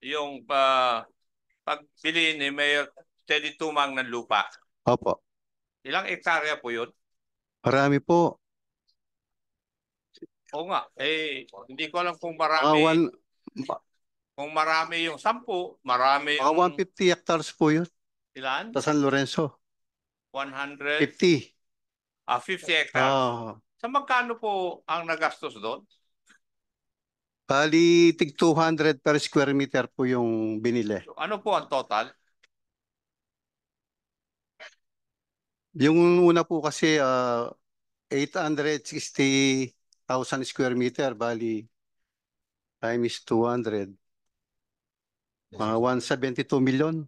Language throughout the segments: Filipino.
yung pagbili ni Mayor Teddy Tumang ng lupa. Opo. Ilang ektarya po yun? Marami po. Oo nga, hindi ko alam kung Mga marami yung 10, marami mga yung 150 hectares po yun ilan? sa San Lorenzo. 100, 50. 50 hectares. Ah, Sa magkano po ang nagastos doon? bali, tig 200 per square meter po yung binili. So, ano po ang total? Yung una po kasi 860,000 square meter, bali times 200, mga 172 million.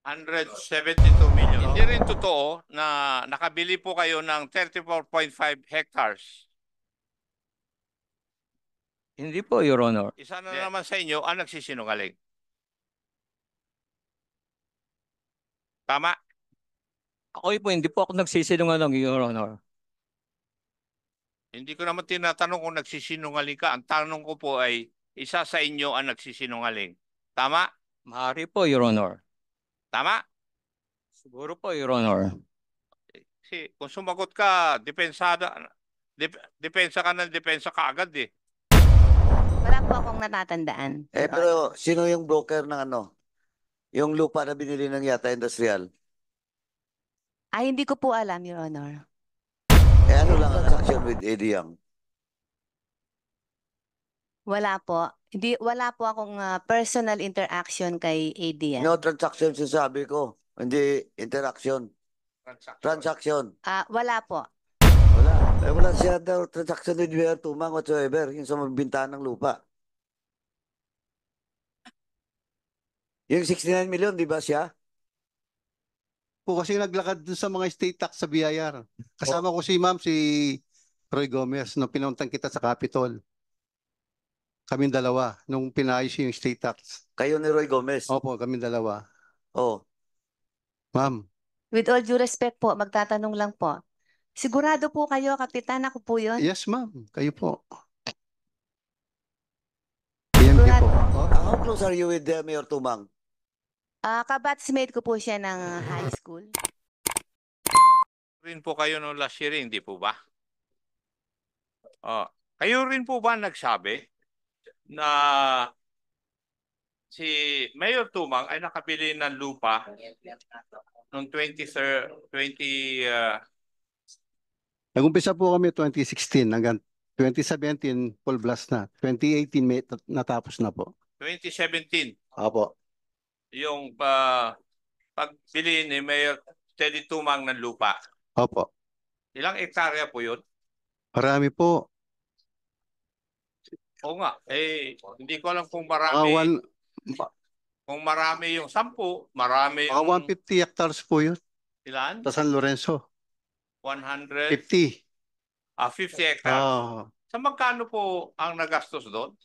172 million. Hindi rin totoo na nakabili po kayo ng 34.5 hectares. Hindi po, Your Honor. Isa na naman sa inyo ang nagsisinungaling. Tama? Ako po, hindi po ako nagsisinungaling, Your Honor. Hindi ko naman tinatanong kung nagsisinungaling ka. Ang tanong ko po ay, isa sa inyo ang nagsisinungaling. Tama? Maaari po, Your Honor. Tama? Siguro po, Your Honor. Kasi kung sumagot ka, depensa ka ng depensa ka agad eh. Wala po akong natatandaan. Pero sino yung broker ng ano? Yung lupa na binili ng Yata Industrial? Ay, hindi ko po alam, Your Honor. Ano lang ang transaction with Eddie Yang? Wala po. Wala po akong personal interaction kay AD. No transaction sinasabi ko. Hindi interaction. Transaction. Wala po. Wala. Wala siya daw transaction with Mayor Tumang whatsoever. Yung sa magbintahan ng lupa. Yung 69 million, di ba siya? Po kasi naglakad dun sa mga state tax sa BIR. Kasama ko si Roy Gomez nung pinuntang kita sa Capitol. Kaming dalawa nung pinayos yung state tax. Kayo ni Roy Gomez? Opo, kaming dalawa. Oh. Ma'am. With all due respect po, magtatanong lang po. Sigurado po kayo, Kapitan, ako po yun? Yes, ma'am. Kayo po. PMK po. How close are you with Mayor Tumang? Kabatsmate ko po siya ng high school. Rin po kayo nung last year, hindi po ba? Kayo rin po ba nagsabi na si Mayor Tumang ay nakabili ng lupa noong 20... Nag-umpisa po kami 2016 hanggang 2017 full blast na. 2018 may natapos na po. 2017, Opo. yung pagbili ni Mayor Teddy Tumang ng lupa. Opo. Ilang ektarya po yun? Marami po. Oo nga, hindi ko alam kung Mga marami yung 10, marami mga yung 150 hectares po yun ilan? sa San Lorenzo. 100, 50. 50 hectares. Ah, Sa magkano po ang nagastos doon?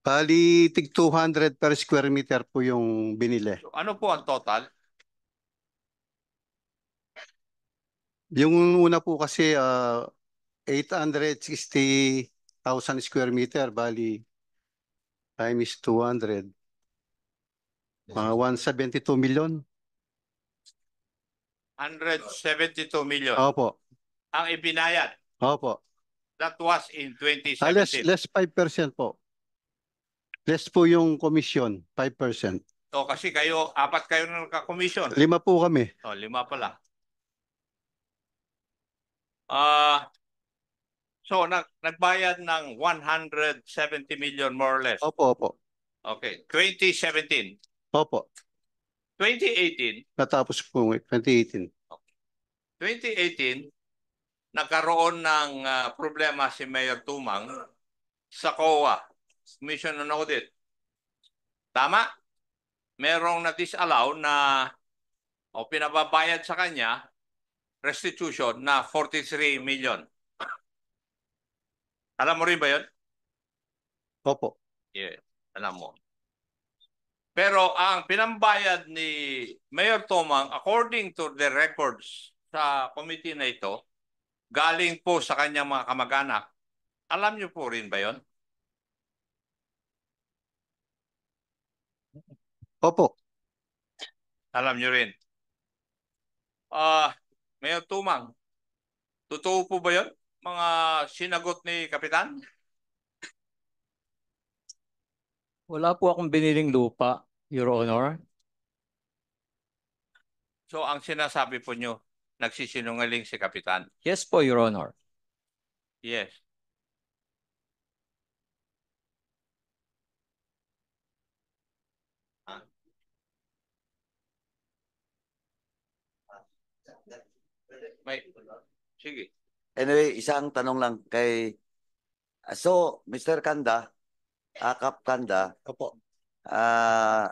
bali, tig 200 per square meter po yung binili. So, ano po ang total? Yung una po kasi 860,000 square meter, bali times 200, mga 172 million. 172 million. Opo. Ang ibinayad. Opo. That was in 2017. Less 5% po. Less po yung commission, 5%. So kasi apat kayo na nagka-commission. 5 po kami. 5 pala. So nagbayad ng 170 million more or less. Opo, opo. Okay, 2017. Opo. 2018. Natapos po 2018. 2018, nagkaroon ng problema si Mayor Tumang sa COA, Commission on Audit. Tama? Merong na-disallow na pinababayad sa kanya restitution na 43 million. Alam mo rin ba yun? Opo. Yeah, alam mo. Pero ang pinambayad ni Mayor Tumang, according to the records sa committee na ito, galing po sa kanyang mga kamag-anak. Alam niyo po rin ba yon? Opo. Alam nyo rin. Mayor Tumang, totoo po ba yun? Mga sinagot ni Kapitan? Wala po akong biniling lupa, Your Honor. So ang sinasabi po nyo, nagsisinungaling si Kapitan. Yes po, Your Honor. Yes. May, sige. Anyway, isang tanong lang kay... So, Mr. Kanda, Kap Kanda, Opo.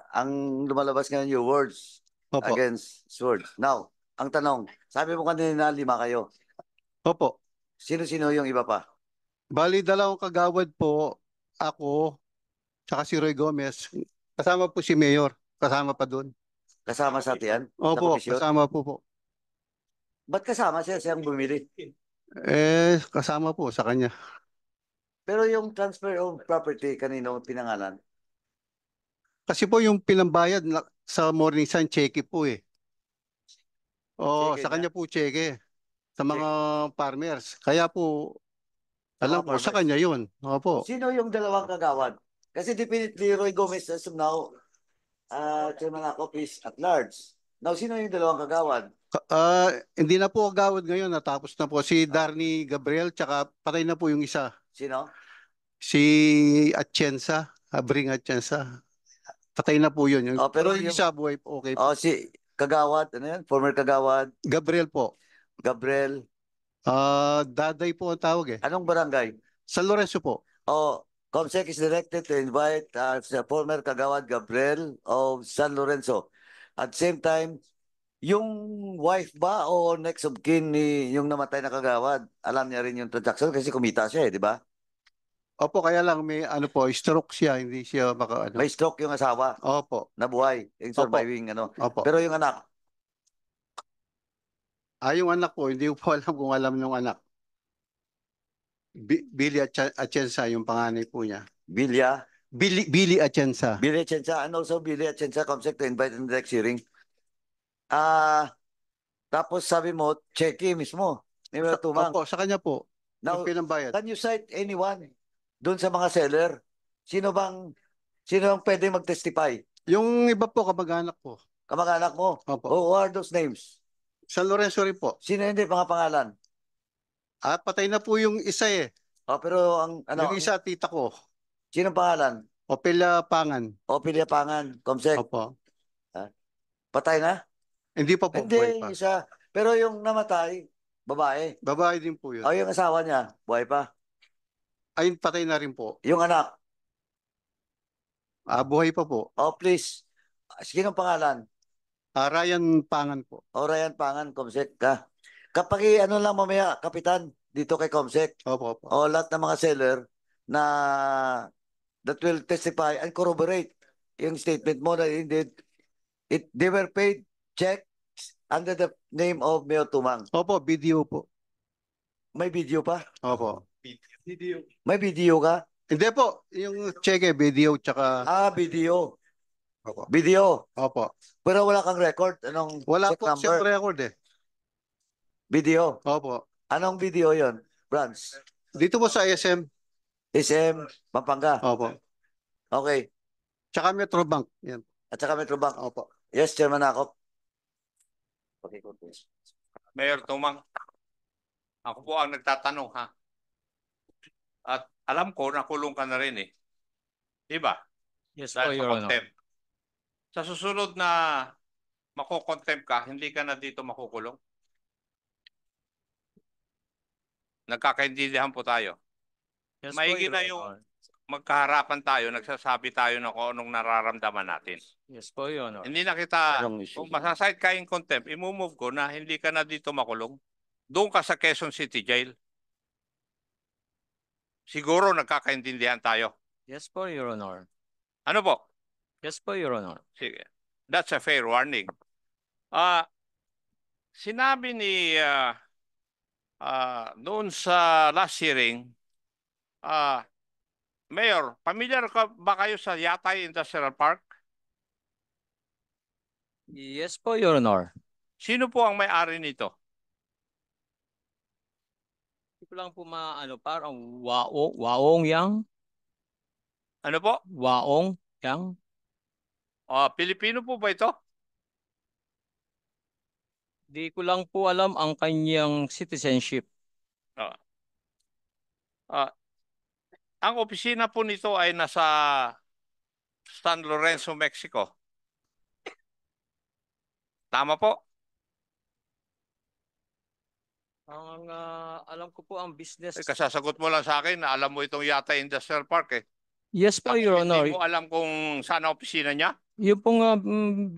ang lumalabas ngayon yung words Opo. against words. Now, ang tanong, sabi mo kanina 5 kayo. Opo. Sino-sino yung iba pa? Bali, dalawang kagawad po, ako, tsaka si Roy Gomez. Kasama po si Mayor. Kasama pa doon. Kasama sa tiyan? Opo, komisyon? kasama po. Ba't kasama siya? Siyang bumili. Kasama po sa kanya. Pero yung transfer of property, kanino pinangalan? Kasi po yung pinambayad sa Morning Sun, cheque po eh. Oo, Cheque sa kanya po cheque. Sa mga farmers. Kaya po, Sa alam mga ko, sa farmers? kanya yun. Opo. Sino yung dalawang kagawad? Kasi definitely Roy Gomez as of now, Chairman Akop is at large. Now, sino yung dalawang kagawad? Hindi na po agawad ngayon. Natapos na po. Si Darnie Gabriel, tsaka patay na po yung isa. Sino? Si Atienza, Abring Atienza. Patay na po yun. Pero Pero yung yung- isa buhay po, okay po. Si kagawad, ano yan? Former kagawad, Gabriel po. Gabriel. Daday po ang tawag eh. Anong barangay? San Lorenzo po. Comsec is directed to invite sa former kagawad Gabriel of San Lorenzo. At same time, yung wife ba o next of kin ni yung namatay na kagawad, alam niya rin yung transaction kasi kumita siya di ba? Opo, kaya lang may stroke siya, hindi siya May stroke yung asawa, Opo, nabuhay, yung surviving opo. Pero yung anak, Yung anak po, hindi ko po alam kung alam ng anak. Billy Atienza, yung panganay po niya. Bilya, Billy Atienza. Billy Atienza, and also Billy Atienza, Comsec to invite in the next hearing. Tapos sabi mo, cheque mismo. Ni Mayor Tumang. Opo, sa kanya po. Now, Yung pinambayad. can you cite anyone doon sa mga seller? Sino bang pwede mag-testify? Yung iba po, kamag-anak po. Kamag-anak mo? Opo. Who are those names? San Lorenzo rin po. Sino hindi mga pangalan? Patay na po yung isa eh. Pero Yung isa, tita ko. sino pangalan? Opela Pangan. Opilia Pangan, Comsec. Opo. Patay na? Hindi pa po. Buhay pa. Hindi, isa. Pero yung namatay, babae. Babae din po yun. Yung asawa niya, buhay pa. Ayun, patay na rin po. Yung anak, Buhay pa po. please. Sino pangalan? Ryan Pangan po. Ryan Pangan, Comsec ka. Kapag ano lang mamaya, Kapitan, dito kay Comsec, Opo. lahat ng mga seller na that will testify and corroborate yung statement mo na indeed they were paid checks under the name of Mayor Tumang. Opo, video po. May video pa? Opo. May video ka? Hindi po, yung cheque, video, tsaka... Video. Opo. Video. Opo. Pero wala kang record? Anong Wala check po number? siyang record eh. Video. Opo. Anong video yon? Branch? Dito po sa SM. SM, Pampanga. Opo. Okay. Tsaka Metrobank. Yan. At saka Metrobank. Opo. Yes, Chairman Akop. Okay, Mayor Tumang, ako po ang nagtatanong ha. At alam ko nakulong ka na rin eh. Diba? Yes po, Dahil sa Your Honor. contempt. Sa susunod na makokontempt ka, hindi ka na dito makukulong. Nagkakaintindihan po tayo. Yes po, Maigi Your na yung Honor. magkaharapan tayo, nagsasabi tayo na kung anong nararamdaman natin. Yes po, Your Honor. Hindi na kita, Anong issue? kung masasite ka in contempt, imumove ko na hindi ka na dito makulong. Doon ka sa Quezon City Jail. Siguro nagkakaintindihan tayo. Yes po, Your Honor. Ano po? Yes po, Your Honor. Sige. That's a fair warning. Sinabi ni noon sa last hearing, Mayor, familiar ka ba kayo sa Yatay Industrial Park? Yes po, Your Honor. Sino po ang may-ari nito? Hindi ko lang po parang waong yang, Ano po? waong yang. Pilipino po ba ito? Di ko lang po alam ang kanyang citizenship. Ah, ah, ang opisina po nito ay nasa San Lorenzo, Mexico. Tama po? Ang alam ko po ang business. Kasasagot mo lang sa akin na alam mo itong Yata Industrial Park eh. Yes po, Tapos Your Honor. hindi mo alam kung saan ang opisina niya? Yung pong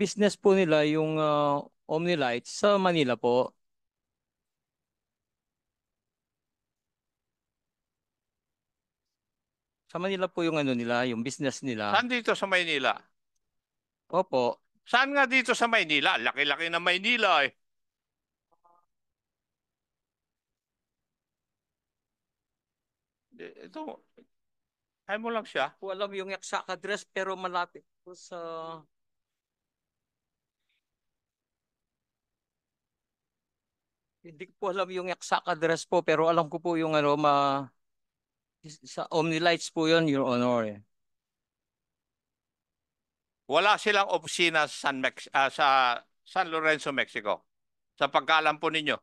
business po nila, yung Omnilight sa Manila po. Sa Manila po yung nila, yung business nila. Saan dito sa Maynila? Opo. Saan nga dito sa Maynila? Laki-laki na Maynila eh. Ito, ay mo lang siya. Po alam yung exact address pero malapit po sa hindi ko po alam yung exact address po pero alam ko po yung sa Omnilights po yun, Your Honor. Wala silang opisina sa sa San Lorenzo, Mexico. Sa pagkaalam po ninyo.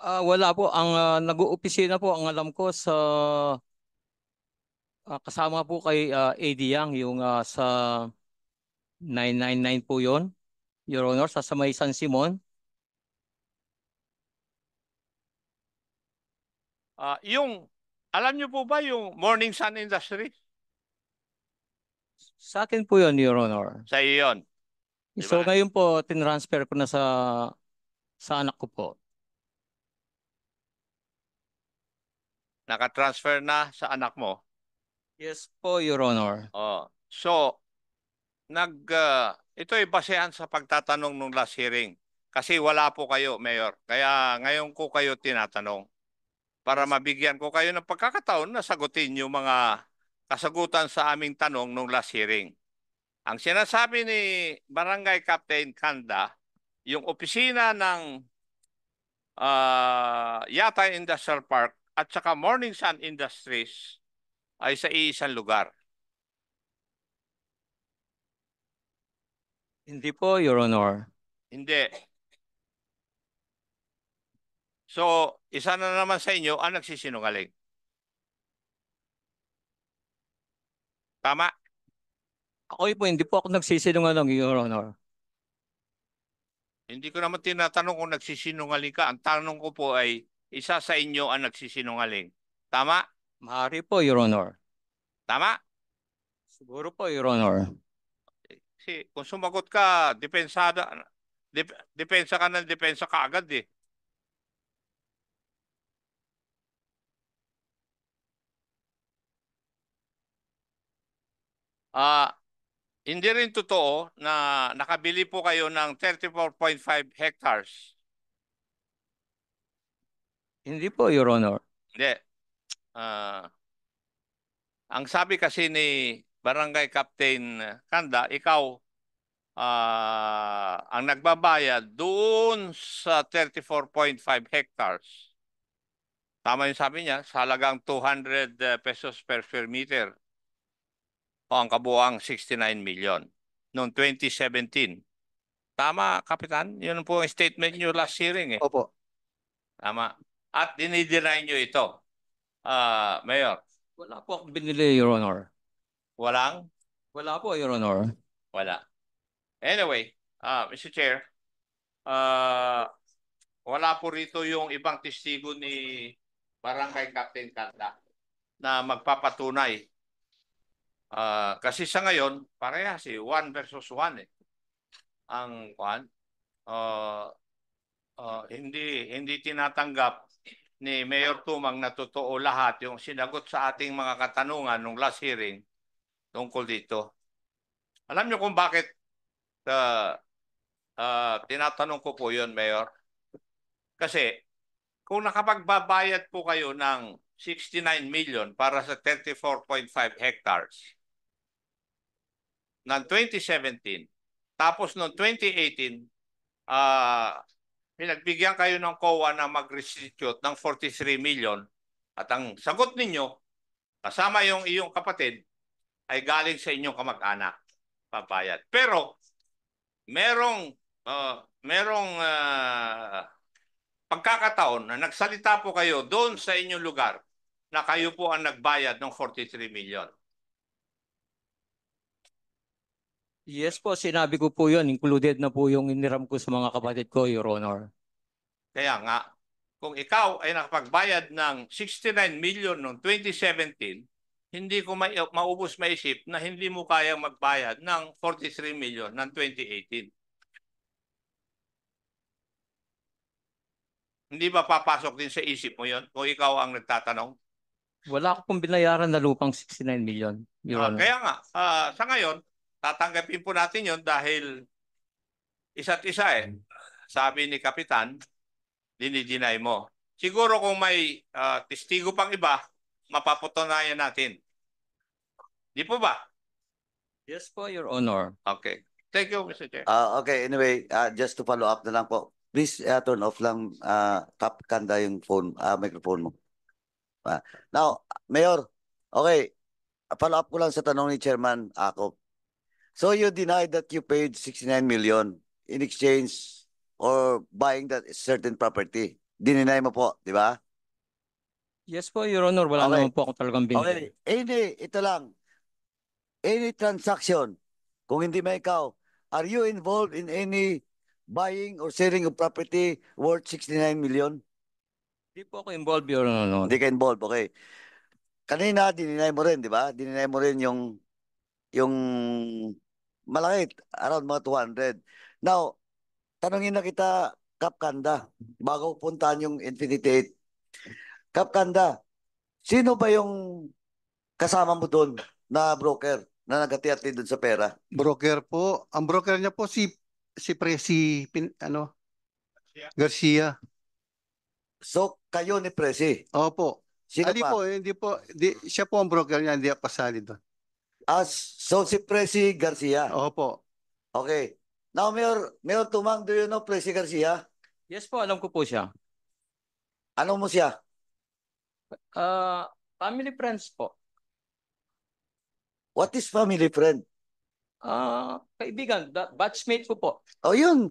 Wala po. Ang nag-uopisina po, ang alam ko sa kasama po kay AD Yang, yung sa 999 po yun, Your Honor, sa may San Simon. Alam niyo po ba yung Morning Sun Industries? Sa akin po yun, Your Honor. Sa iyo yun. So Diba? ngayon po, tinransfer ko na sa anak ko po. Nakatransfer na sa anak mo. Yes po, Your Honor. So, ito ay basehan sa pagtatanong nung last hearing. Kasi wala po kayo, Mayor. Kaya ngayon ko kayo tinatanong. Para mabigyan ko kayo ng pagkakataon na sagutin yung mga kasagutan sa aming tanong nung last hearing. Ang sinasabi ni Barangay Captain Kanda, yung opisina ng Yata Industrial Park at saka Morning Sun Industries ay sa iisang lugar. Hindi po, Your Honor. Hindi. So, isa na naman sa inyo ang nagsisinungaling. Tama? Hindi po ako nagsisinungaling, Your Honor. Hindi ko naman tinatanong kung nagsisinungaling ka. Ang tanong ko po ay, isa sa inyo ang nagsisinungaling. Tama? Maaari po, Your Honor. Tama? Siguro po, Your Honor. Kasi kung sumagot ka, depensa ka ng depensa ka agad eh. Hindi rin totoo na nakabili po kayo ng 34.5 hectares. Hindi po, Your Honor. Hindi. Ang sabi kasi ni Barangay Captain Kanda, ikaw ang nagbabayad doon sa 34.5 hectares. Tama yung sabi niya, sa halagang 200 pesos per square meter. O ang kabuang 69 million noong 2017. Tama, Kapitan? Yun po ang statement niyo last hearing eh. Opo. Tama. At dinideny niyo ito, Mayor. Wala po akong binili, Your Honor. Walang? Wala po, Your Honor. Wala. Anyway, Mr. Chair, wala po rito yung ibang testigo ni Barangay Captain Kanda na magpapatunay. Kasi sa ngayon, parehas eh, 1 versus 1 eh. Ang hindi tinatanggap ni Mayor Tumang na totoo lahat yung sinagot sa ating mga katanungan nung last hearing tungkol dito. Alam niyo kung bakit tinatanong ko po yun, Mayor? Kasi kung nakapagbabayad po kayo ng 69 million para sa 34.5 hectares ng 2017, Tapos noong 2018, pinagbigyan kayo ng COA na mag-restitute ng 43 million at ang sagot ninyo, kasama yung iyong kapatid, ay galing sa inyong kamag-anak, pabayad. Pero merong pagkakataon na nagsalita po kayo doon sa inyong lugar na kayo po ang nagbayad ng 43 million. Yes po, sinabi ko po yun. Included na po yung iniram ko sa mga kapatid ko, Your Honor. Kaya nga, kung ikaw ay nakapagbayad ng 69 million noong 2017, hindi ko maubos maisip na hindi mo kayang magbayad ng 43 million ng 2018. Hindi ba papasok din sa isip mo yon kung ikaw ang nagtatanong? Wala ko pong binayaran na lupang 69 million, Your Honor. Kaya nga, sa ngayon, tatanggapin po natin yon dahil isa't isa eh. Sabi ni Kapitan, dinideny mo. Siguro kung may testigo pang iba, mapapatunayan natin. Di po ba? Yes po, Your Honor. Okay. Thank you, Mr. Chair. Okay, anyway, just to follow up na lang po. Please turn off lang, Kap Kanda, yung phone, microphone mo. Now, Mayor, okay, follow up ko lang sa tanong ni Chairman Akop. So you denied that you paid 69 million in exchange or buying that certain property. Dininay mo po, di ba? Yes po, Your Honor. Wala Okay. naman po ako talagang binili. Okay, ito lang. Any transaction, kung hindi may ikaw, are you involved in any buying or selling of property worth 69 million? Hindi po ako involved, Your Honor. Hindi ka involved, okay. Kanina, dininay mo rin, di ba? Dininay mo rin yung malaki, around mga 200. Now, tanungin na kita, Kap Kanda, bago puntahan yung Infinity 8. Kap Kanda, sino ba yung kasama mo doon na broker na nagati-ati doon sa pera? Broker po. Ang broker niya po si Presi Garcia. So, kayo ni Presi. Opo. Sino Ali pa? po, siya po ang broker niya, hindi ako pasali doon. So, si Presi Garcia. Opo. Okay. Now, Mayor Tumang, do you know Presi Garcia? Yes po, alam ko po siya. Ano mo siya? Family friends po. What is family friend? Kaibigan, batchmate ko po. Oh, yun.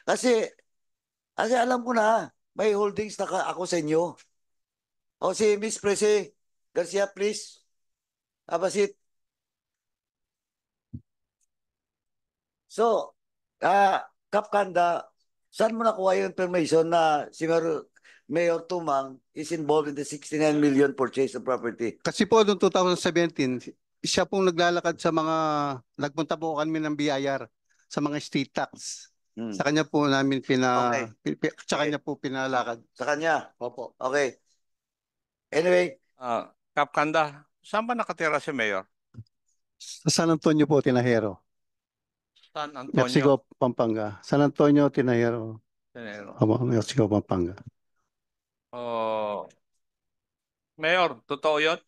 Kasi alam ko na, may holdings na ako sa inyo. O si Miss Presi Garcia, please. Have a seat. So, Kap Kanda, saan mo nakuha yung information na si Mayor Tumang is involved in the 69 million purchase of property? Kasi po noong 2017, siya pong naglalakad sa nagpunta po kami ng BIR sa mga state tax. Sa kanya po namin sa kanya po pinalakad. Sa kanya? Opo. Okay. Anyway, Kap Kanda, saan ba nakatira si Mayor? Sa San Antonio po, Tinahero. San Antonio. Mexico, Pampanga. San Antonio, Tinahero. Mexico, Pampanga. Mayor, totoo yun?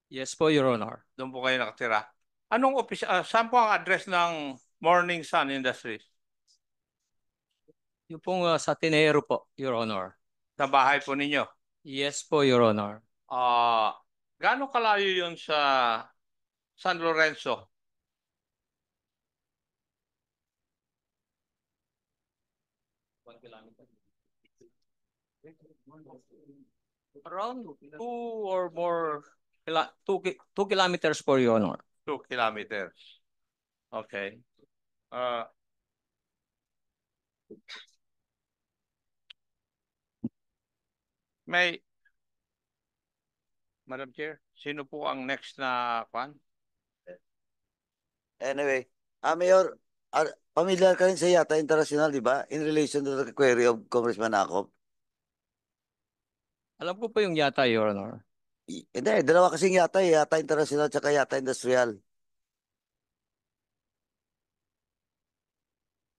Yes po, Your Honor. Doon po kayo nakatira. Saan po ang address ng Morning Sun Industries? Yung pong sa Tinero po, Your Honor. Sa bahay po ninyo? Yes po, Your Honor. Gaano kalayo yun sa San Lorenzo? Around 2 or more, 2 kilometers po, Your Honor. 2 kilometers. Okay. Madam Chair, sino po ang next na kwan? anyway, Mayor, familiar ka rin sa Yata International, di ba? In relation to the query of Congressman Akop. Alam ko po yung yata, Your Honor. Hindi, dalawa kasing Yata, Yata International at Yata Industrial.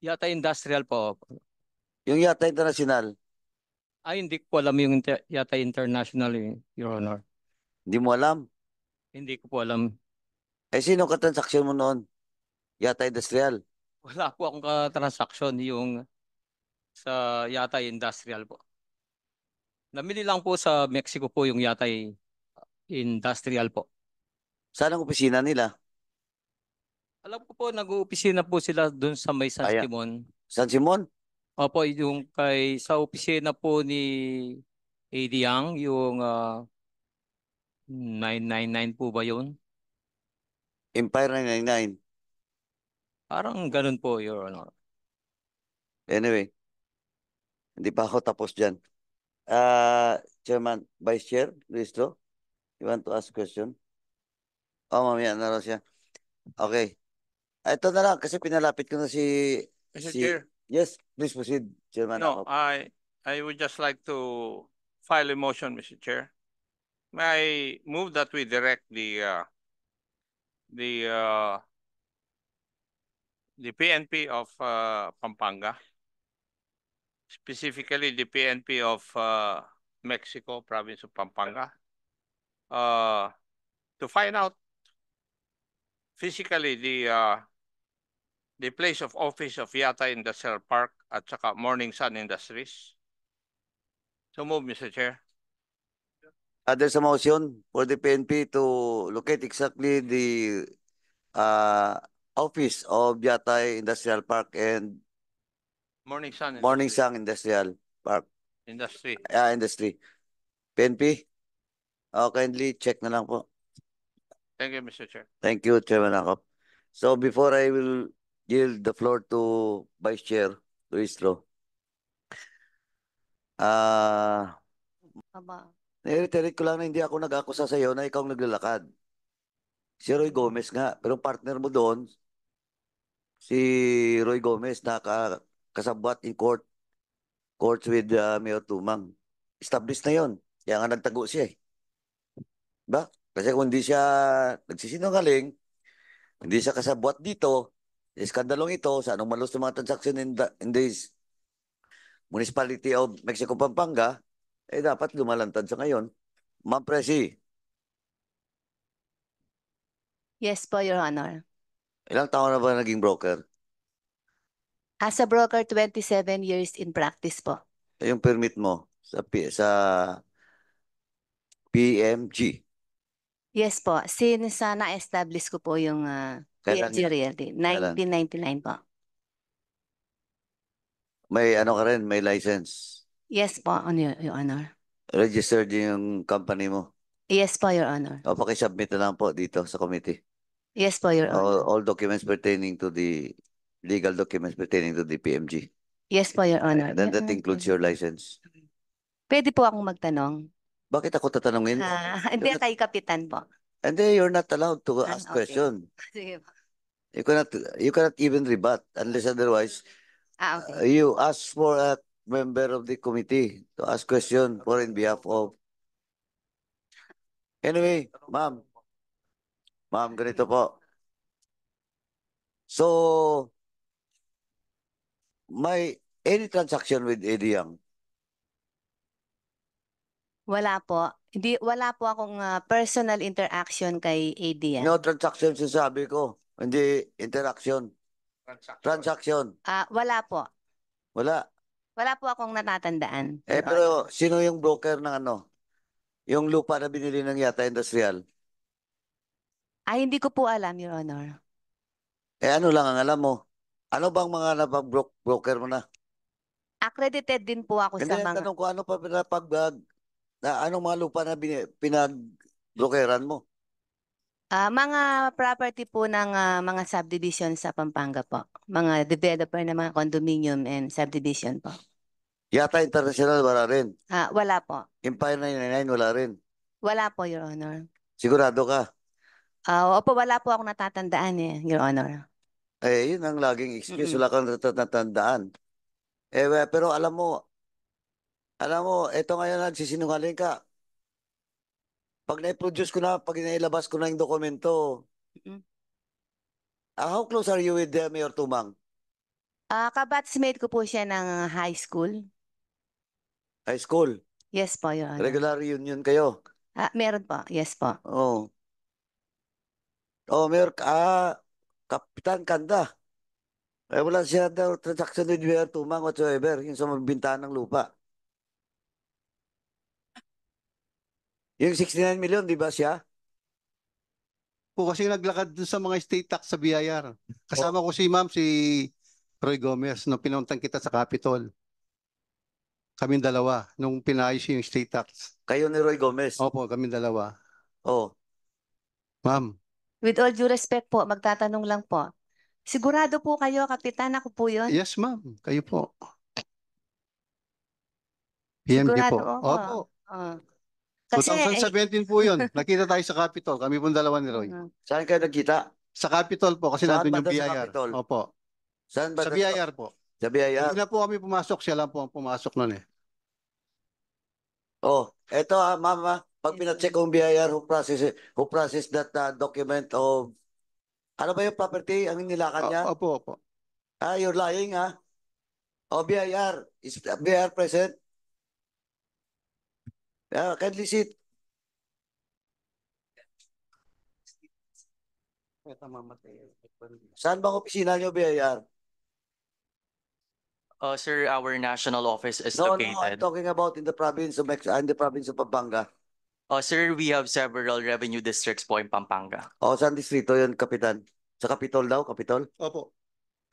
Yata industrial po. Yung Yata International, Ay, hindi ko alam yung yata international, Your Honor. hindi mo alam. Hindi ko po alam. Eh, sino katransaksyon mo noon? Yata Industrial. Wala po akong ka-transaction yung sa Yatay Industrial po. Namili lang po sa Mexico po yung Yatay Industrial po. Saan ang opisina nila? Alam ko po, nag-uopisina po sila doon sa may San Ayan. Simon. San Simon? Opo, yung sa opisina po ni AD Yang, yung 999 po ba yun? Empire 999. Parang ganun po, Your Honor. Anyway, hindi pa ako tapos dyan. Chairman, Vice Chair, Listo, you want to ask question? Oh, mamaya na raw siya. Okay. Ito na lang kasi pinalapit ko na Mr. si Chair, Yes, please proceed, Chairman. no, Akop. I would just like to file a motion, Mr. Chair. May I move that we direct the uh, the PNP of Pampanga, specifically the PNP of Mexico, province of Pampanga, to find out physically the place of office of Yata Industrial Park at saka Morning Sun Industries. So move, Mr. Chair. There's a motion for the PNP to locate exactly the office of Yatay Industrial Park and Morning Sun Morning Industries. Sun Industrial Park Industry. Industry. PNP, kindly check na lang po. Thank you, Mr. Chair. Thank you, Chairman Akop. So before I will yield the floor to Vice Chair Luistro, Aba. nire-reiterate ko lang na hindi ako nag-akusa sa iyo na ikaw ang naglalakad. Si Roy Gomez nga, pero partner mo doon, si Roy Gomez na kasabwat in courts with Mayor Tumang. Established na yon. Kaya nga nagtago siya eh. Ba? Kasi kung hindi siya nagsisinungaling, hindi siya kasabwat dito, iskandalong ito sa anong malus ng mga transaction in this municipality of Mexico, Pampanga, eh dapat lumalantad sa ngayon. Ma'am Presi, Yes po, Your Honor. ilang taon na ba naging broker? As a broker, 27 years in practice po. Yung permit mo sa PMG. Yes po. Since na-establish ko po yung Kailan PMG yan? Realty, Kailan? 1999 po. May ano ka rin, may license. Yes po, Your Honor. Registered yung company mo. Yes po, Your Honor. O pakisubmit na lang po dito sa committee. Yes po, Your Honor. All documents pertaining to the legal documents pertaining to the PMG. Yes po, Your Honor. And then that includes your license. Pwede po akong magtanong. Bakit ako tatanungin? Hindi, kay Kapitan po. And then you're not allowed to ask Okay. question. Sige po. You cannot even rebut unless otherwise Okay. you ask for a member of the committee to ask question for in behalf of. Anyway, ma'am, ganito po. So, may any transaction with Eddie Yang? Wala po. Wala po akong personal interaction kay AD. No transaction sinasabi ko. Hindi interaction. Transaction. Wala po. Wala. Wala po akong natatandaan. Your Honor. Pero sino yung broker ng ano? Yung lupa na binili ng Yata Industrial? Hindi ko po alam, Your Honor. Ano lang ang alam mo? Ano bang mga napag-broker mo na? Accredited din po ako Hindi sa na mga... tanong ko ano pa anong mga lupa na pinag-brokeran mo? Mga property po ng mga subdivision sa Pampanga po. Mga developer ng mga condominium and subdivision po. Yata International wala rin. Wala po. Empire 999 wala rin. Wala po, Your Honor. Sigurado ka? Opo, wala po akong natatandaan Your Honor. Yun ang laging excuse. Wala kang natatandaan. Pero alam mo, eto ngayon nagsisinungaling ka. Pag na-produce ko na, pag nailabas ko na yung dokumento, how close are you with Mayor Tumang? Kabatsmate ko po siya ng high school. High school? Yes po, Your Honor. Regular reunion kayo? Meron po. Yes po. Oo. Oh, Mayor, Kapitan Kanda. Wala siya daw transaction with Mayor Tumang whatsoever, yung sa magbinta ng lupa. Yung 69 million, di ba siya? Po kasi naglakad dun sa mga state tax sa BIR. Kasama ko si ma'am, si Roy Gomez, nung pinuntang kita sa Capitol. Kaming dalawa, nung pinayos yung state tax. Kayo ni Roy Gomez. Opo, kaming dalawa. Oh, Ma'am, With all due respect po, magtatanong lang po. Sigurado po kayo, Kapitan, ako po yun? yes ma'am, kayo po. PMG Sigurado po. ako. Opo, Ah. Kasi, 2017 po yun. Nakita tayo sa Capitol, kami pong dalawa ni Roy. saan kayo nagkita? Sa Capitol po, kasi Saan nandun yung banda sa BIR. Capitol? Opo, Saan ba? sa BIR po. Sa BIR. Hindi na po kami pumasok, siya lang po ang pumasok nun eh. Oh, eto ma'am, pag pinacheck kong BIR, who process that document of, ano ba yung property ang nilakad niya? Opo, opo. You're lying, ha? Oh, BIR. Is BIR present? Kindly sit. Saan bang opisina niyo, BIR? Sir, our national office is No, I'm located. talking about in the province of in the province of Pampanga. Sir, we have several revenue districts po in Pampanga. Oh, saan distrito yun, Kapitan? Sa Capitol daw, Capitol? Opo.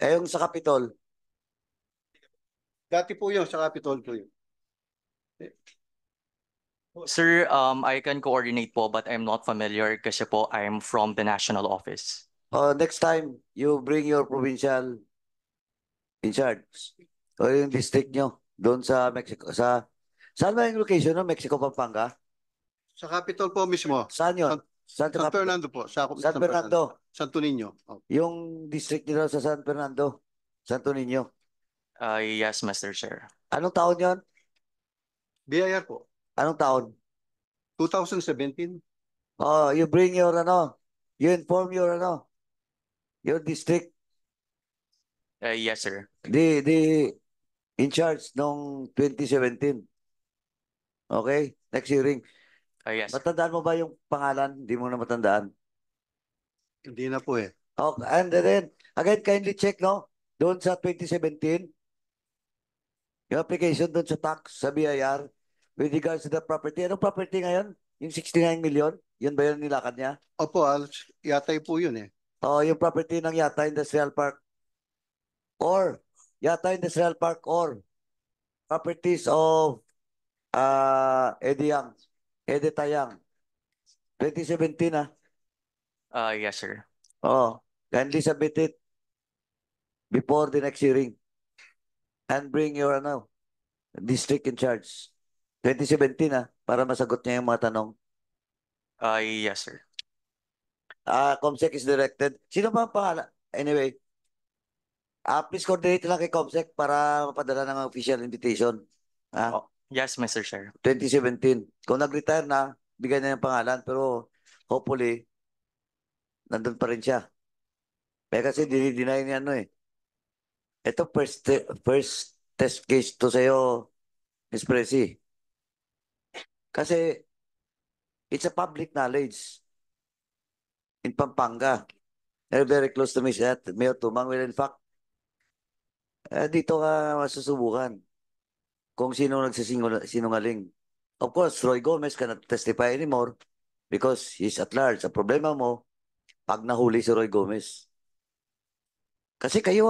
Yung sa Capitol, Dati po yun, sa Capitol po yun. Sir, I can coordinate po but I'm not familiar kasi po I'm from the national office. next time, you bring your provincial in charge. O yung district nyo, doon sa Mexico, saan ba yung location no? Mexico, Pampanga? Sa Capitol po mismo. Saan yun? Saan San Fernando po. Sa San Fernando. Santo Niño. Opo. Yung district nila sa San Fernando, Santo Niño. Yes, Mr. Chair. Anong taon yon? BIR po. Anong taon? 2017. Oh, you bring your you inform your district, Yes, sir. the in charge nung 2017. Okay? Next hearing. Yes, sir. Matandaan mo ba yung pangalan? Hindi mo na matandaan. Hindi na po eh. Okay, and then, again, kindly check, no? Doon sa 2017, yung application doon sa tax, sa BIR, with regards to the property. Anong property ngayon? Yung 69 million? Yun ba yun nilakad niya? Opo, yatay po yun eh. Oh, yung property ng Yata Industrial Park or properties of Eddie Tayang. 2017 Yes, sir. Oh, kindly submit it before the next hearing and bring your district in charge. 2017 para masagot niya yung mga tanong. Yes, sir. Comsec is directed. Sino ba ang pangalan? Anyway, please coordinate lang kay Comsec para mapadala ng official invitation. Yes, Mr. Chair. 2017. Kung nag-retire na, bigyan niya yung pangalan. Pero hopefully, nandun pa rin siya. Kasi dinideny niya Ito first test case to sa'yo, Ms. Presi. Kasi it's a public knowledge in Pampanga. They're very close to Mayor Tumang. Well, in fact, dito ka masusubukan kung sino nagsisinungaling. Of course, Roy Gomez cannot testify anymore because he's at large. Ang problema mo, pag nahuli si Roy Gomez. Kasi kayo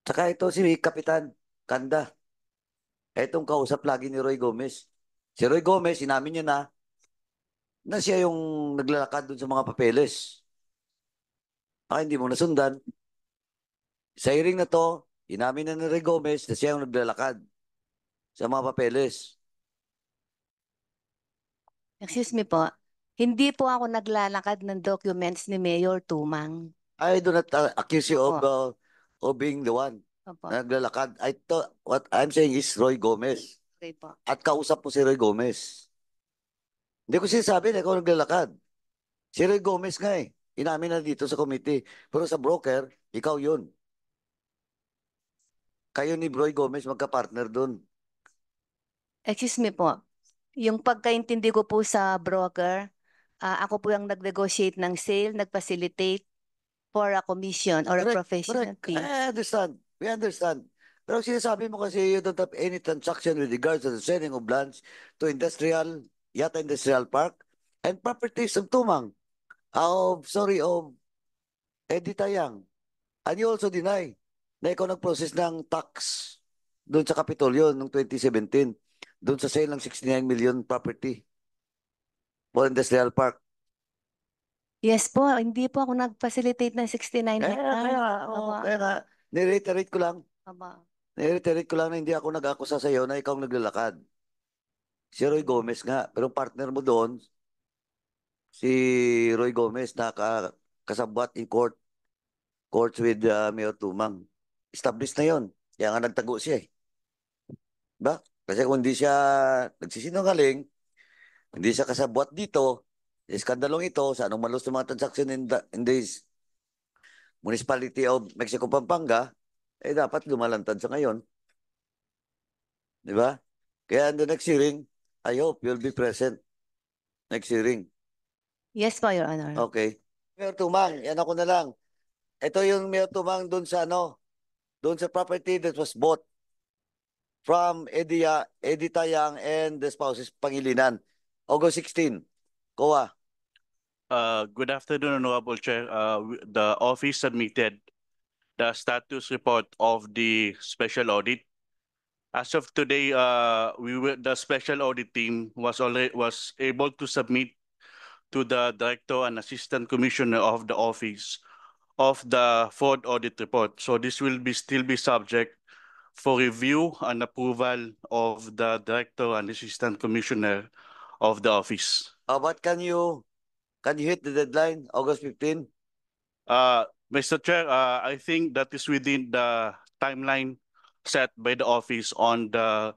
Saka ito si Kapitan Kanda. Itong kausap lagi ni Roy Gomez. Si Roy Gomez, inamin niya na siya yung naglalakad dun sa mga papeles. Hindi mo nasundan. Sa hearing na to, inamin na ni Roy Gomez na siya yung naglalakad sa mga papeles. Excuse me po. Hindi po ako naglalakad ng documents ni Mayor Tumang. I do not accuse you Opo. of being the one Opo. na naglalakad. What I'm saying is Roy Gomez. Okay po. At kausap mo si Roy Gomez. Hindi ko sinasabi na ikaw naglalakad. Si Roy Gomez nga inamin na dito sa committee. Pero sa broker, ikaw yun. Kayo ni Roy Gomez magka-partner dun. Excuse me po. Yung pagkaintindi ko po sa broker, ako po yung nag-negotiate ng sale, nag-facilitate for a commission or a Correct, professional correct. fee. I understand. We understand. Pero sinasabi mo kasi you don't have any transaction with regards to the selling of lands to Yata Industrial Park and properties of Tumang, of Eddie Tayang. And you also deny na ikaw nag-process ng tax doon sa Kapitolyo noong 2017, doon sa sale ng 69 million property for Industrial Park. Yes po, hindi po ako nag-facilitate ng 69 Kaya hectares. kaya nga, nireiterate ko lang. Aba. Nireiterate ko lang na hindi ako nag-akusa sa iyo na ikaw ang naglalakad. Si Roy Gomez nga, pero partner mo doon, si Roy Gomez na kasabwat in courts with Mayor Tumang. Established na yon. Kaya nga nagtago siya eh. Ba? Kasi kung hindi siya nagsisinungaling, hindi siya kasabwat dito, iskandalong ito sa anong malus ng mga transaction in this municipality of Mexico, Pampanga, eh dapat lumalantad sa ngayon. Di ba? Kaya in the next hearing, I hope you'll be present. Next hearing. Yes po, Your Honor. Okay. Mayor Tumang, yan ako na lang. Ito yung Mayor Tumang doon sa doon sa property that was bought from Eddie Tayang and the spouses Pangilinan. August 16. COA. Good afternoon, Honorable Chair. The office submitted the status report of the special audit. As of today, the special audit team was able to submit to the Director and Assistant Commissioner of the office of the fourth audit report. So this will still be subject for review and approval of the Director and Assistant Commissioner of the office. But can you hit the deadline, August 15? Mr. Chair, I think that is within the timeline set by the office on the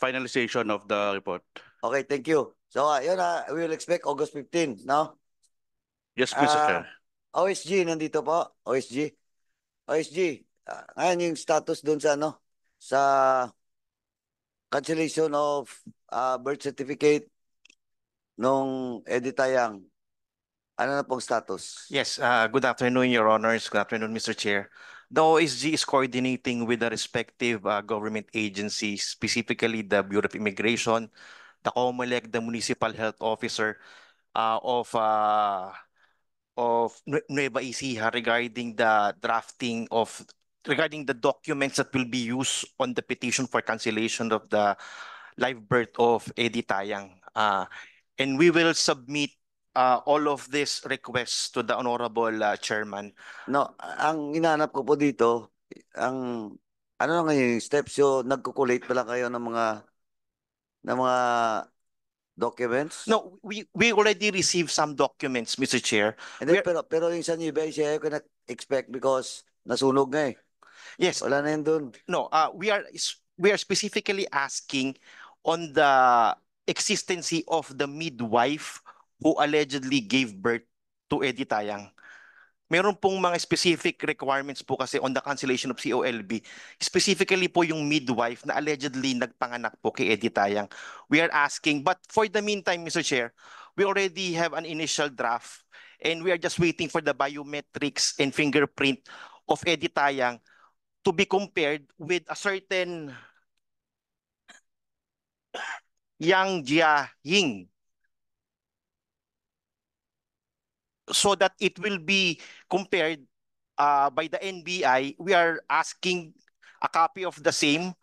finalization of the report. Okay, thank you. So, yun we will expect August 15, no? Yes, Mr. Chair. OSG, nandito po. OSG. OSG, ngayon yung status doon sa sa cancellation of birth certificate nung Eddie Tayang. Ano na pong status? Yes, good afternoon, Your Honors. Good afternoon, Mr. Chair. The OSG is coordinating with the respective government agencies, specifically the Bureau of Immigration, the COMELEC, the Municipal Health Officer of Nueva Ecija regarding the regarding the documents that will be used on the petition for cancellation of the live birth of Eddie Tayang. And we will submit all of these requests to the Honorable Chairman. No, ang inaanap ko po dito, ano na ngayon yung steps yun, nagkukulate pala kayo ng mga documents? No, we already received some documents, Mr. Chair. And then, pero yung sa New Beijing, I cannot expect because nasunog nga eh. Yes. Wala na yun dun. No, we are specifically asking on the existence of the midwife who allegedly gave birth to Eddie Tayang. Meron pong mga specific requirements po kasi on the cancellation of COLB. Specifically po yung midwife na allegedly nagpanganak po kay Eddie Tayang. We are asking, but for the meantime, Mr. Chair, we already have an initial draft and we are just waiting for the biometrics and fingerprint of Eddie Tayang to be compared with a certain Yang Jiaying, so that it will be compared by the NBI. We are asking a copy of the same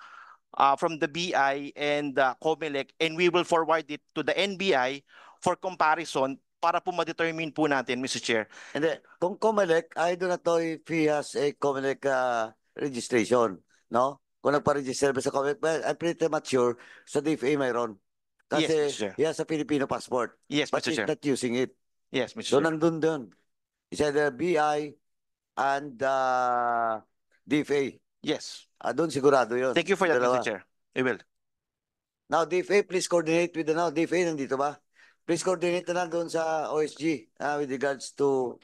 from the BI and COMELEC, and we will forward it to the NBI for comparison para po ma-determine po natin, Mr. Chair. And then, kung COMELEC, I do not know if he has a COMELEC registration, no? Kung nagpa-register ba sa COMELEC, but I'm pretty much sure sa DFA mayroon. Kasi Yes, Mr. Chair. he has a Filipino passport, Yes, but Mr. he's Chair. not using it. Yes, Mr. So, Chair. nandun dun. It's either BI and DFA. Yes. Doon sigurado yun. Thank you for that, Dalawa. Mr. Chair. I will. Now, DFA, please coordinate with DFA, nandito ba? Please coordinate na lang doon sa OSG with regards to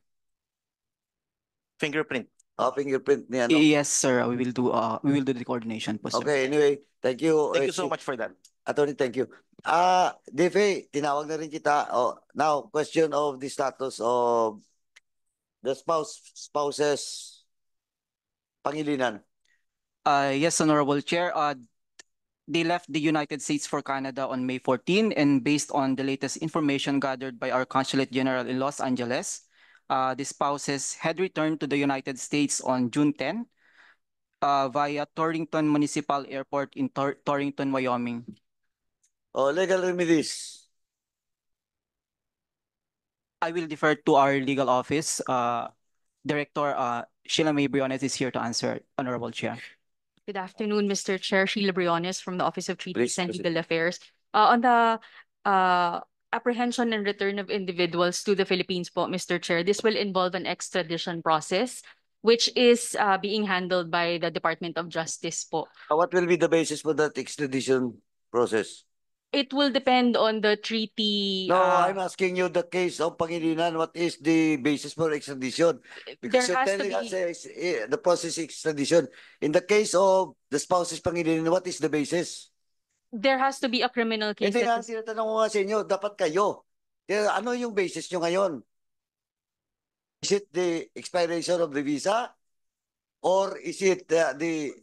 Fingerprint. fingerprint ni Yes, sir. We will do the coordination po, sir. Okay, anyway, thank you. Thank you OSG. so much for that. Attorney, thank you. DFA, tinawag na rin kita. Oh, now, question of the status of the spouses Pangilinan. Yes, Honorable Chair. They left the United States for Canada on May 14, and based on the latest information gathered by our Consulate General in Los Angeles, the spouses had returned to the United States on June 10 via Torrington Municipal Airport in Torrington, Wyoming. Oh, legal remedies. I will defer to our legal office. Director Sheila May Briones is here to answer, Honorable Chair. Good afternoon, Mr. Chair. Sheila Briones from the Office of Treaties Please and proceed. Legal Affairs. On the apprehension and return of individuals to the Philippines po, Mr. Chair, this will involve an extradition process, which is being handled by the Department of Justice po. What will be the basis for that extradition process? It will depend on the treaty. No, I'm asking you the case of Pangilinan. What is the basis for extradition? Because There you're has to telling us be, the process is extradition. In the case of the spouses Pangilinan, what is the basis? there has to be a criminal case. Hindi nga, that is- tinatanong ko nga sa inyo, dapat kayo. Kaya ano yung basis nyo ngayon? Is it the expiration of the visa? Or is it the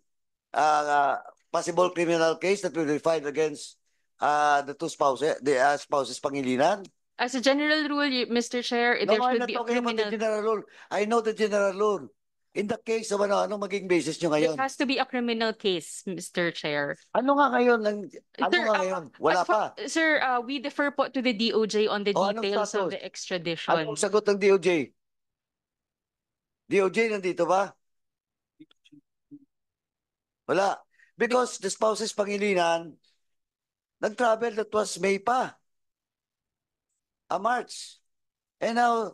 possible criminal case that will be filed against the two spouses, the spouses Pangilinan? As a general rule, Mr. Chair, No, there I'm should not be a talking about the criminal. general rule. I know the general rule. In the case of ano maging basis nyo There ngayon? has to be a criminal case, Mr. Chair. Ano nga ngayon? Ano Sir, nga ngayon? Wala pa. Sir, we defer po to the DOJ on the Oh, anong details of status? the extradition. Anong sagot ng DOJ? DOJ nandito ba? Wala. Because the spouses Pangilinan, nag-travel, that was May pa. March. And now,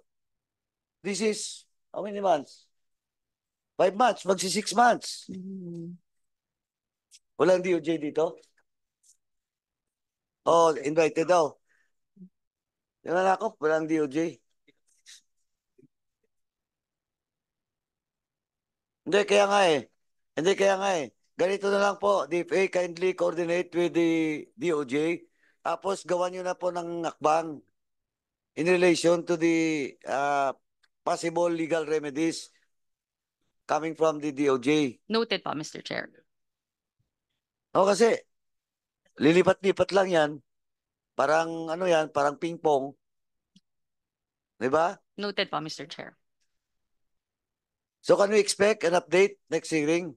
this is, how many months? 5 months, magsi 6 months. Walang DOJ dito? Oh, invited daw. Yung anak ko, walang DOJ. Hindi, kaya nga eh. Hindi, kaya nga eh. Ganito na lang po, DFA, kindly coordinate with the DOJ. Tapos gawan nyo na po ng akbang in relation to the possible legal remedies coming from the DOJ. Noted po, Mr. Chair. O kasi, lilipat-lipat lang yan. Parang ano yan, parang ping-pong. Di ba? Noted po, Mr. Chair. So can we expect an update next hearing?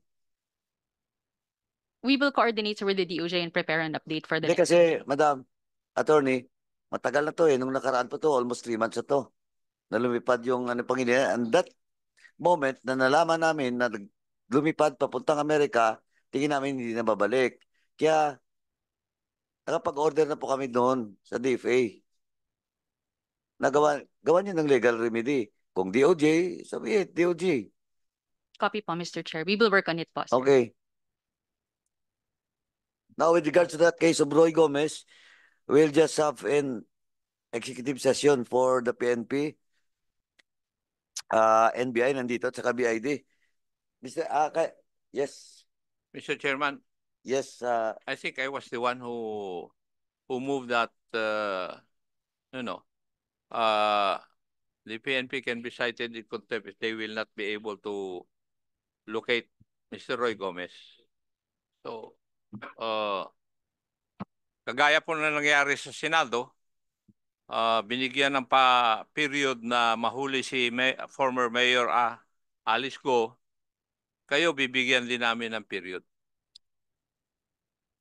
We will coordinate with the DOJ and prepare an update for the Hindi next. kasi, Madam Attorney, matagal na to eh. Nung nakaraan pa to, almost 3 months na to. Na lumipad yung Pangilinan. And that moment na nalaman namin na lumipad papuntang Amerika, tingin namin hindi na babalik. Kaya, nakapag-order na po kami doon sa DFA. Gawa niyo ng legal remedy. Kung DOJ, sabihin, DOJ. Copy po, Mr. Chair. We will work on it po, sir. Okay. Now, with regards to that case of Roy Gomez, we'll just have an executive session for the PNP, NBI nandito, at saka BID. Yes, Mr. Chairman, yes, I think I was the one who moved that the PNP can be cited in contempt if they will not be able to locate Mr. Roy Gomez. So, kagaya po na nangyari sa Senado, binigyan ng period na mahuli si former Mayor Alice Go, kayo bibigyan din namin ng period.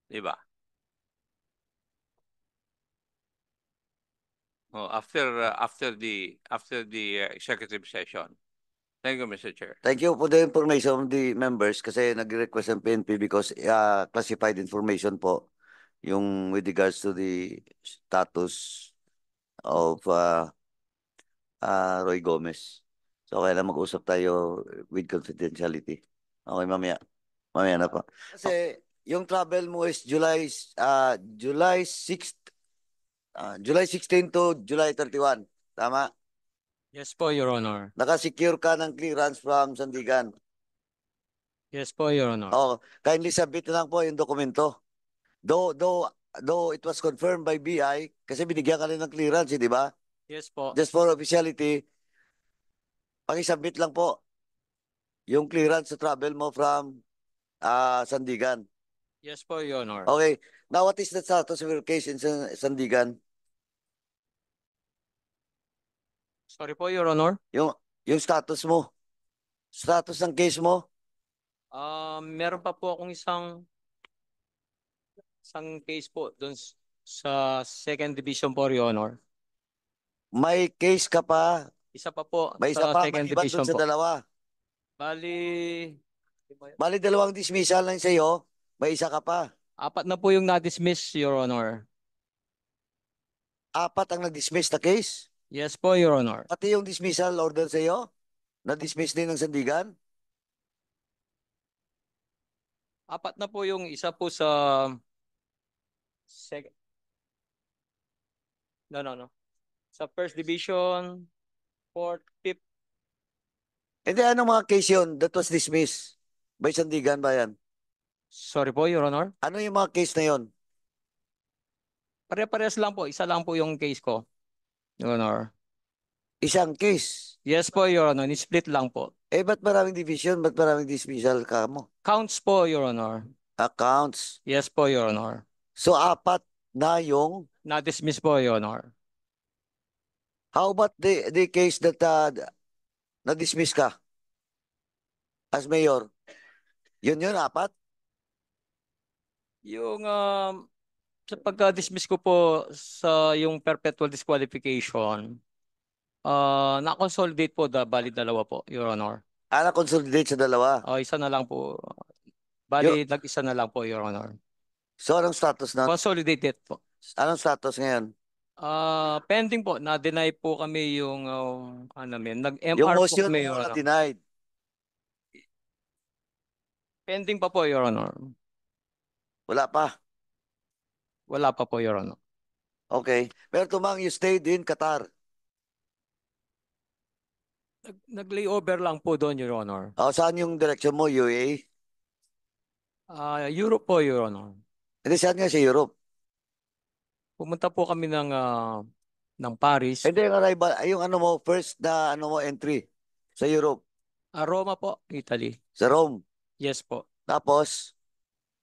Diba? After the executive session. Thank you, Mr. Chair. thank you for the information of the members kasi nag-request ang PNP because classified information po yung with regards to the status of Roy Gomez. So, kailangan mag-usap tayo with confidentiality. Okay, mamaya. Mamaya na po. Kasi, yung travel mo is July 6th, July 16 to July 31. Tama? Yes po, Your Honor. Nakasecure ka ng clearance from Sandigan. Yes po, Your Honor. Oh, kindly submit na lang po yung dokumento. Though though it was confirmed by BI, kasi binigyan ka rin ng clearance, di ba? Yes po. Just for officiality, pakisubmit lang po yung clearance sa travel mo from Sandigan. Yes po, Your Honor. Okay. Now, what is the status of your case in Sandigan? Sorry po, Your Honor. Yung status mo. Status ng case mo. Meron pa po akong isang case po doon sa second division po, Your Honor. May case ka pa. Isa pa po May isa sa pa. second Maliban division dun sa po. dalawa. Bali, dalawang dismissal lang sa'yo. May isa ka pa. 4 na po yung na-dismiss, Your Honor. 4 ang na-dismiss na case. Yes po, Your Honor. Pati yung dismissal order sa'yo. Na-dismiss din ng Sandigan. 4 na po yung isa po sa No. Sa first division, fourth, fifth. Hindi, anong mga case yun that was dismissed by Sandigan ba yan? Sorry po, Your Honor. Ano yung mga case na yun? Pare-parehas lang po. Isa lang po yung case ko, Your Honor. Isang case. Yes po, Your Honor. Ni-split lang po. Ba't maraming division? Ba't maraming dismissal ka mo? Counts po, Your Honor. Accounts. Yes po, Your Honor. So, 4 na yung... Na-dismiss po, Your Honor. How about the case that na-dismiss ka as mayor? Yun, 4? Yung sa pagka-dismiss ko po sa yung perpetual disqualification, na-consolidate po, bali 2 po, Your Honor. Na-consolidate sa dalawa? Isa na lang po. Bali, nag-isa na lang po, Your Honor. So, anong status na? Consolidated po. Anong status ngayon? Pending po. Na-deny po kami yung, nag-MR Yung po motion kami, mo Your Honor. na-denied. Pending pa po, Your Honor. Wala pa? Wala pa po, Your Honor. Okay. Pero tumang, you stayed in Qatar. Nag-layover lang po doon, Your Honor. Saan yung direction mo? UAE? Europe po, Your Honor. Hindi, saan nga sa Europe? Pumunta po kami ng Paris. Hindi, yung arrival, yung first na entry sa Europe. Roma po, Italy. Sa Rome? Yes po. Tapos?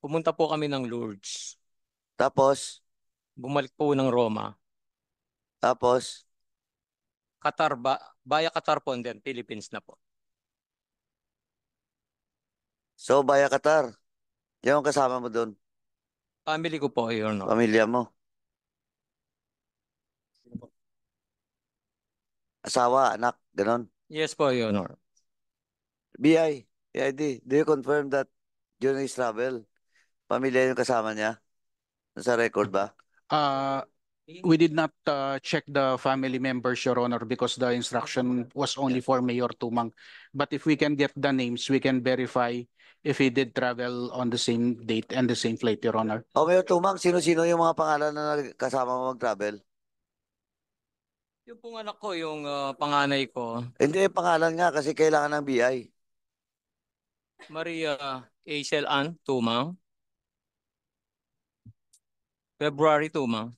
Pumunta po kami ng Lourdes. Tapos? Bumalik po ng Roma. Tapos? Qatar ba? Via Qatar po, and then Philippines na po. So, via Qatar. Yung kasama mo doon? Family ko po, Your Honor. Pamilya mo? Asawa, anak, ganon? Yes po, Your Honor. BID, do you confirm that during his travel, pamilya yung kasama niya? Nasa record ba? We did not check the family members, Your Honor, because the instruction was only for Mayor Tumang. But if we can get the names, we can verify if he did travel on the same date and the same flight, Your Honor. Mayor Tumang, sino-sino yung mga pangalan na kasama mo mag-travel? Yung pong anak ko, yung panganay ko. Hindi, pangalan nga kasi kailangan ng BI. Maria Acel Ann Tumang. February Tumang.